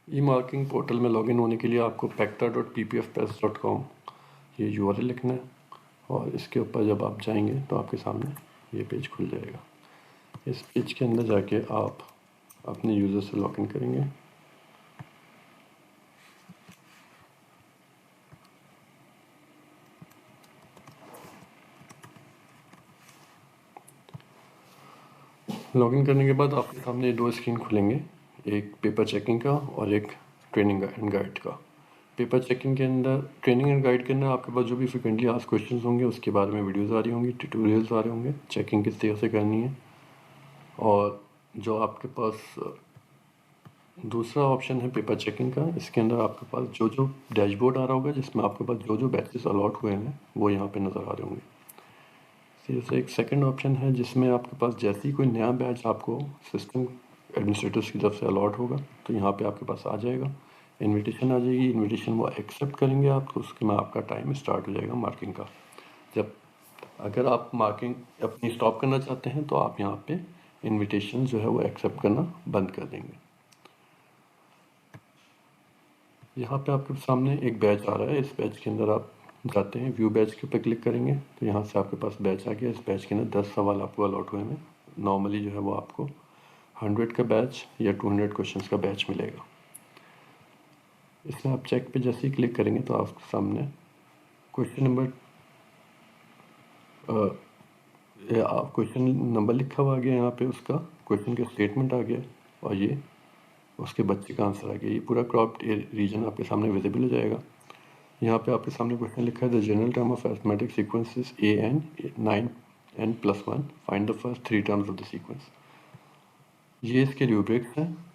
ई marking portal में login होने के लिए आपको pacta.ppfpress.com ये यूआरएल लिखना है और इसके ऊपर जब आप जाएंगे तो आपके सामने ये पेज खुल जाएगा। इस पेज के अंदर जाके आप अपने यूज़र से लॉगिन करेंगे। लॉगिन करने के बाद आपके सामने दो स्क्रीन खुलेंगे, एक पेपर चेकिंग का और एक ट्रेनिंग एंड गाइड का। पेपर चेकिंग के अंदर, ट्रेनिंग एंड गाइड के अंदर आपके पास जो भी फ्रिक्वेंटली आस्क्ड क्वेश्चंस होंगे उसके बारे में वीडियोस आ रही होंगी, ट्यूटोरियल्स आ रहे होंगे, चेकिंग किस तरह से करनी है। और जो आपके पास दूसरा ऑप्शन है पेपर चेकिंग का, इसके अंदर आपके पास जो जो डैशबोर्ड आ रहा होगा जिसमें आपके पास जो जो बैचेस अलॉट हुए हैं वो यहाँ पे नज़र आ रहे होंगे। जैसे एक सेकंड ऑप्शन है जिसमें आपके पास जैसे ही कोई नया बैच आपको सिस्टम एडमिनिस्ट्रेटर्स की तरफ से अलॉट होगा तो यहाँ पे आपके पास आ जाएगा, इनविटेशन आ जाएगी। इनविटेशन वो एक्सेप्ट करेंगे आप तो उसके में आपका टाइम स्टार्ट हो जाएगा मार्किंग का। जब अगर आप मार्किंग अपनी स्टॉप करना चाहते हैं तो आप यहाँ पे इनविटेशन जो है वो एक्सेप्ट करना बंद कर देंगे। यहाँ पे आपके सामने एक बैच आ रहा है, इस बैच के अंदर आप जाते हैं, व्यू बैच के ऊपर क्लिक करेंगे तो यहाँ से आपके पास बैच आ गया। इस बैच के अंदर 10 सवाल आपको अलॉट हुए हैं। नॉर्मली जो है वो आपको 100 का बैच या 200 क्वेश्चंस का बैच मिलेगा। इसमें आप चेक पे जैसे ही क्लिक करेंगे तो आपके सामने क्वेश्चन नंबर लिखा हुआ आ गया, यहाँ पे उसका क्वेश्चन का स्टेटमेंट आ गया और ये उसके बच्चे का आंसर आ गया। ये पूरा क्रॉप्ड रीजन आपके सामने विजिबल हो जाएगा। यहाँ पे आपके सामने क्वेश्चन लिखा है the general term of arithmetic sequence is an 9n+1 find the first 3 terms of the sequence. ये इसके रूब्रिक्स हैं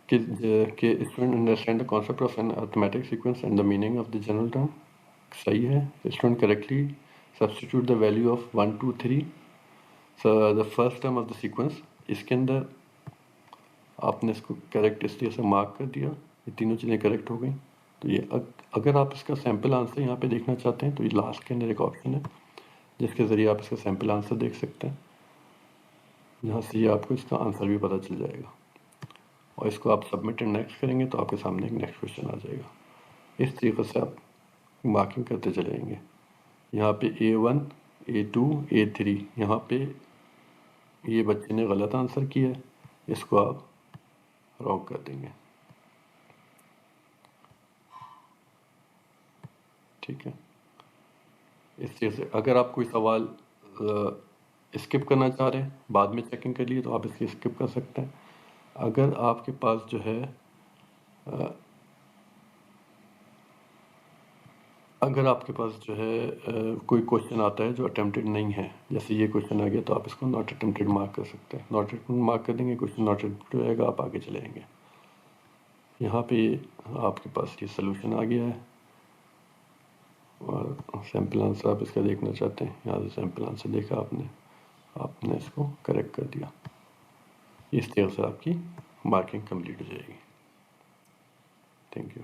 कि student understand the concept of an arithmetic sequence and the meaning of the general term. सही है। Student correctly substitute the value of 1 2 3 the first term of the sequence. इसके अंदर आपने इसको करेक्ट इस तरह से मार्क कर दिया, ये तीनों चीज़ें करेक्ट हो गई। तो ये अगर आप इसका सैम्पल आंसर यहाँ पे देखना चाहते हैं तो ये लास्ट के अंदर एक ऑप्शन है जिसके ज़रिए आप इसका सैम्पल आंसर देख सकते हैं। यहाँ से ये आपको इसका आंसर भी पता चल जाएगा और इसको आप सबमिट एंड नेक्स्ट करेंगे तो आपके सामने एक नेक्स्ट क्वेश्चन आ जाएगा। इस तरीके से आप मार्किंग करते चले जाएंगे। यहाँ पे A1 A2 A3 यहाँ पे ये बच्चे ने गलत आंसर किया है, इसको आप रॉन्ग कर देंगे। ठीक है। इस चीज़ से अगर आप कोई सवाल स्किप करना चाह रहे हैं, बाद में चेकिंग कर लिए तो आप इसकी स्किप कर सकते हैं। अगर आपके पास जो है कोई क्वेश्चन आता है जो अटेम्प्टेड नहीं है, जैसे ये क्वेश्चन आ गया तो आप इसको नॉट अटेम्प्टेड मार्क कर सकते हैं। नॉट अटेम्प्टेड मार्क कर देंगे, क्वेश्चन नॉट अटेम्प्टेड हो जाएगा, आप आगे चले जाएंगे। यहाँ पे आपके पास ये सोल्यूशन आ गया है और सैम्पल आंसर आप इसका देखना चाहते हैं, यहाँ से सैम्पल आंसर देखा आपने इसको करेक्ट कर दिया। इस तरह से आपकी मार्किंग कंप्लीट हो जाएगी। Thank you.